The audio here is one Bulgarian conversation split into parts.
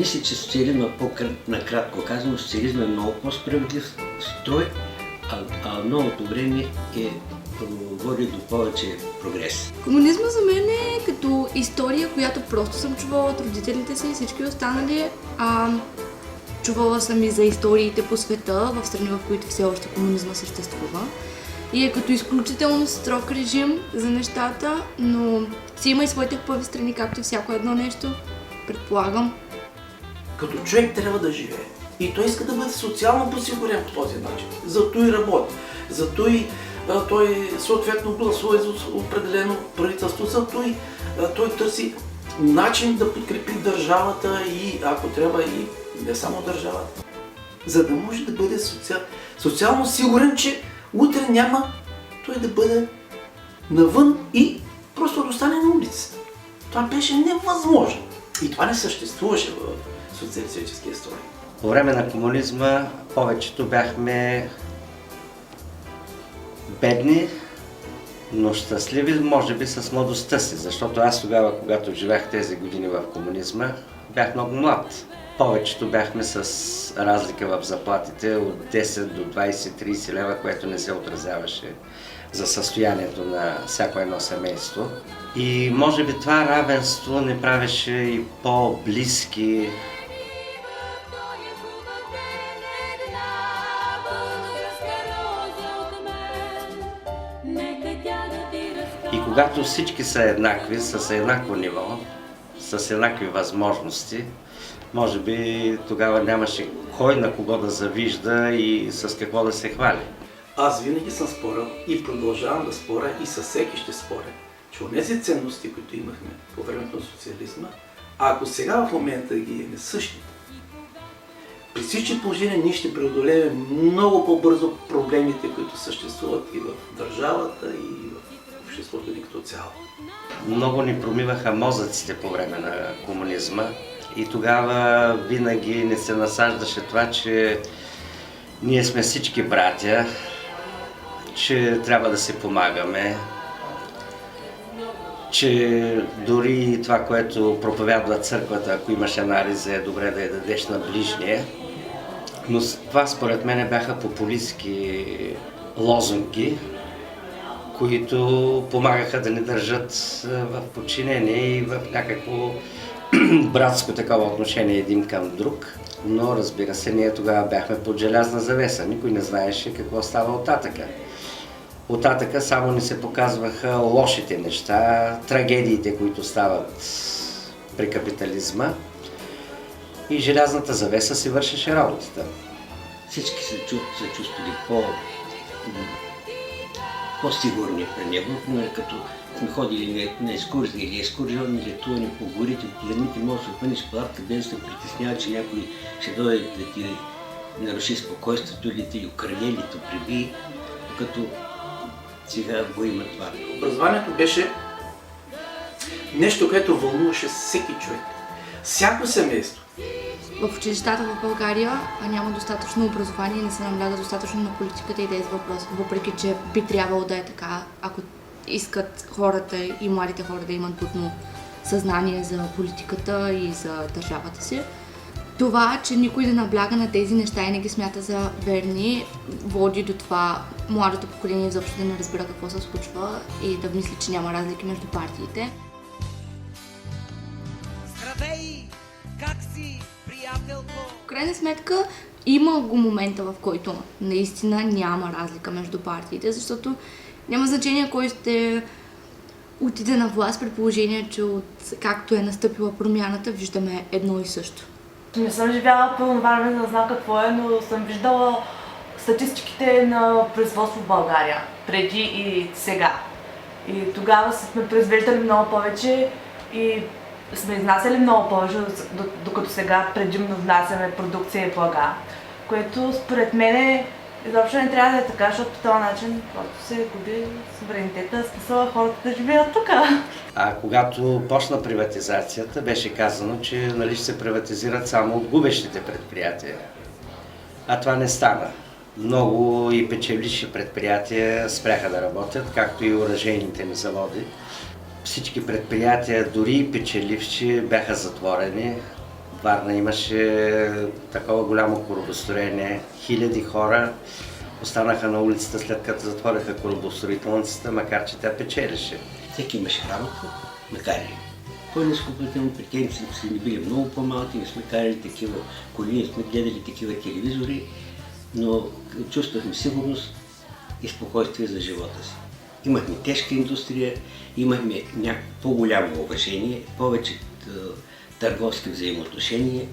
Мисля, че социализма, накратко казано, социализма е много по-справедлив строй, а новото време води до повече прогрес. Комунизма за мен е като история, която просто съм чувала от родителите си и всички останали. Чувала съм и за историите по света, в страни, в които все още комунизма съществува. И е като изключително строг режим за нещата, но си има и своите хубави страни, както и всяко едно нещо, предполагам. Като човек трябва да живее. И той иска да бъде социално подсигурен по този начин. Зато и работи. Зато и той съответно гласува за определено правителство. Зато и той търси начин да подкрепи държавата и, ако трябва, и не само държавата. За да може да бъде социално сигурен, че утре няма той да бъде навън и просто да остане на улицата. Това беше невъзможно. И това не съществуваше в социалистическия строй. По време на комунизма повечето бяхме бедни, но щастливи, може би с младостта си, защото аз тогава, когато живеех тези години в комунизма, бях много млад. Повечето бяхме с разлика в заплатите от 10 до 20-30 лева, което не се отразяваше за състоянието на всяко едно семейство. И може би това равенство не правеше и по-близки. И когато всички са еднакви, с еднакво ниво, с еднакви възможности, може би тогава нямаше кой на кого да завижда и с какво да се хвали. Аз винаги съм спорил и продължавам да споря и със всеки ще споря, че онези ценности, които имахме по времето на социализма, ако сега в момента ги имаме същите, при всички положения ние ще преодолеем много по-бързо проблемите, които съществуват и в държавата, и в обществото ни като цяло. Много ни промиваха мозъците по време на комунизма и тогава винаги не се насаждаше това, че ние сме всички братя, че трябва да се помагаме, че дори това, което проповядва църквата, ако имаш една риза, е добре да я дадеш на ближния. Но това според мен бяха популистски лозунги, които помагаха да ни държат в подчинение и в някакво братско такова отношение един към друг. Но разбира се, ние тогава бяхме под желязна завеса. Никой не знаеше какво става оттатъка. Оттатъка само ни се показваха лошите неща, трагедиите, които стават при капитализма. И желязната завеса си вършеше работата. Всички се чувствали по-сигурни при него, като сме ходили на екскурзии или екскурзионни летувани по горите, по планините, може да се опънеш палатка, без да се притеснява, че някой ще дойде да ти наруши спокойствието или да ти окръли или да приби, докато сега го има това. Образованието беше нещо, което вълнуваше всеки човек, всяко семейство. В училищата в България няма достатъчно образование и не се набляга достатъчно на политиката и тези въпроси, въпреки че би трябвало да е така, ако искат хората и младите хора да имат будно съзнание за политиката и за държавата си. Това, че никой да набляга на тези неща и не ги смята за верни, води до това младото поколение изобщо да не разбира какво се случва и да мисли, че няма разлики между партиите. Здравей! Как си, приятелко? В крайна сметка има го момента, в който наистина няма разлика между партиите, защото няма значение кой ще отиде на власт, при положение, че както е настъпила промяната, виждаме едно и също. Не съм живяла пълно време, да знам какво е, но съм виждала статистиките на производство в България, преди и сега. И тогава сме произвеждали много повече и сме изнасяли много повече, докато сега предимно внасяме продукция и блага, което според мен изобщо не трябва да е така, защото по този начин просто се губи суверенитета, смисъла хората да живеят тук. А когато почна приватизацията, беше казано, че ще се приватизират само от губещите предприятия. А това не стана. Много и печеливши предприятия спряха да работят, както и оръжейните ни заводи. Всички предприятия, дори и печеливши, бяха затворени. Варна имаше такова голямо корабостроение, хиляди хора останаха на улицата след като затвориха корабостроителницата, макар че тя печелеше. Всеки имаше работа, макар и по-ниско платено, претенциите са ни били много по-малки, не сме карали такива коли, не сме гледали такива телевизори, но чувствахме сигурност и спокойствие за живота си. Имахме тежка индустрия, имахме някакво по-голямо уважение, повече търговски взаимоотношения,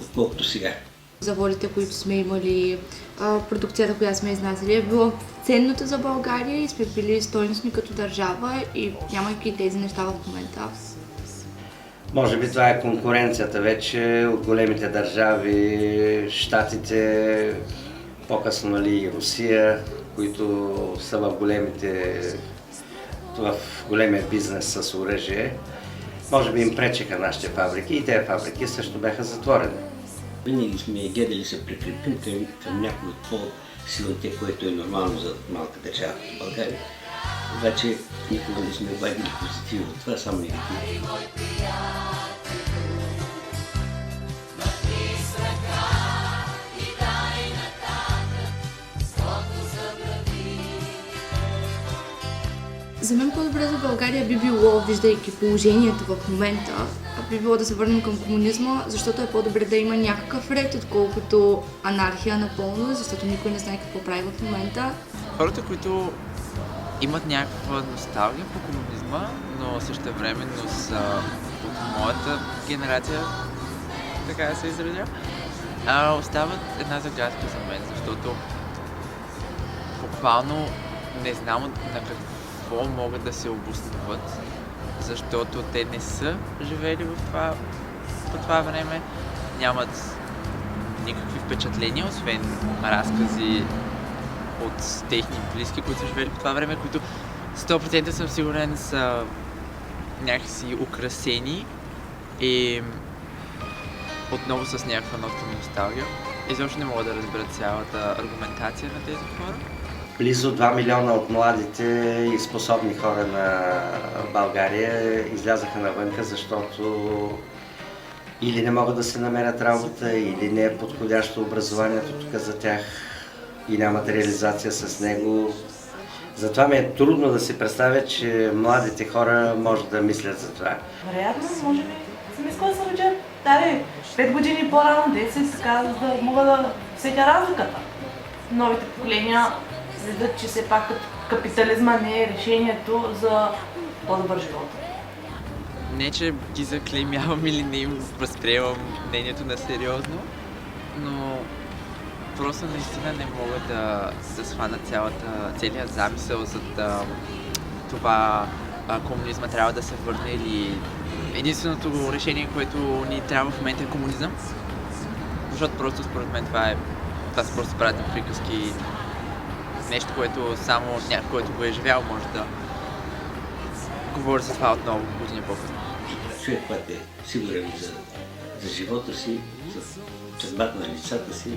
отколкото сега. Заводите, които сме имали, продукцията, която сме изнасяли, е било ценното за България и сме били стойностни като държава и нямайки тези неща в момента. Може би това е конкуренцията вече от големите държави, Щатите, по-късно и Русия, които са в големия бизнес с оръжие. Може би им пречеха нашите фабрики и тези фабрики също бяха затворени. Винаги сме гледали се прикрепим към някой от по-силните, което е нормално за малка държава в България. Обаче никога не сме обадили позитиви от това, само негативи. За мен по-добре за България би било, виждайки положението в момента, би било да се върнем към комунизма, защото е по-добре да има някакъв ред, отколкото анархия напълно, защото никой не знае какво прави в момента. Хората, които имат някаква носталгия по комунизма, но същевременно са от моята генерация, така да се изразя, остават една загадка за мен, защото буквално не знам на какво могат да се обосноват, защото те не са живели по това време, нямат никакви впечатления, освен разкази от техни близки, които са живели по това време, които 100% съм сигурен са някакси украсени и отново с някаква нотка на носталгия. Изобщо не мога да разбера цялата аргументация на тези хора. Близо 2 милиона от младите и способни хора на България излязаха навънка, защото или не могат да се намерят работа, или не е подходящо образованието тук за тях и нямат реализация с него. Затова ми е трудно да си представя, че младите хора може да мислят за това. Вероятно, може би съм искала да се родя 5 години по-рано, 10, така, за да мога да усетя разликата. Новите поколения виждат, че все пак капитализма не е решението за по-добър живот. Не, че ги заклеймявам или не им възприемам мнението на сериозно, но просто наистина не мога да схвана целият замисъл за това комунизма трябва да се върне или единственото решение, което ни трябва в момента е комунизъм. Защото просто според мен това са просто празни приказки. Нещо, което само някой, който го е живял, може да говори за това отново години по-късно. Човек, който е сигурен за живота си, за съдбата на лицата си,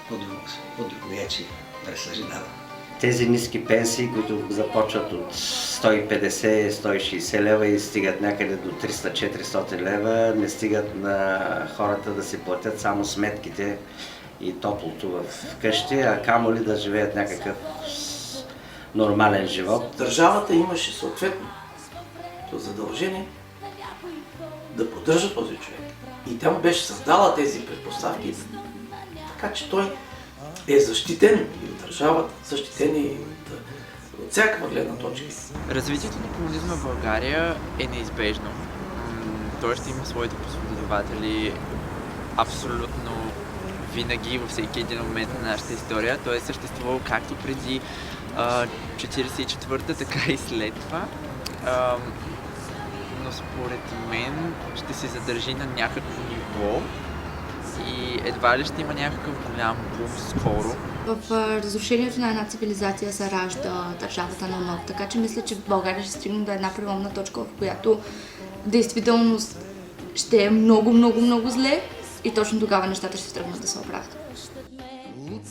по-друго вече разсъждава. Тези ниски пенсии, които започват от 150-160 лева и стигат някъде до 300-400 лева, не стигат на хората да си платят само сметките и топлото в къщи, а камо ли да живеят някакъв нормален живот. Държавата имаше съответно задължение да поддържа този човек. И тя му беше създала тези предпоставки, така че той е защитен и от държавата, защитен и от всякаква гледна точка. Развитието на комунизма в България е неизбежно. Той ще има своите последователи абсолютно винаги, във всеки един момент на нашата история. Той е съществувал както преди 1944-та, така и след това. Но според мен ще се задържи на някакво ниво и едва ли ще има някакъв голям бум скоро. В разрушението на една цивилизация се ражда държавата на нов, така че мисля, че в България ще стигне до една преломна точка, в която действително ще е много, много, много зле и точно тогава нещата ще тръгнат да се оправят. Луд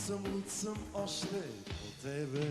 съм още по тебе.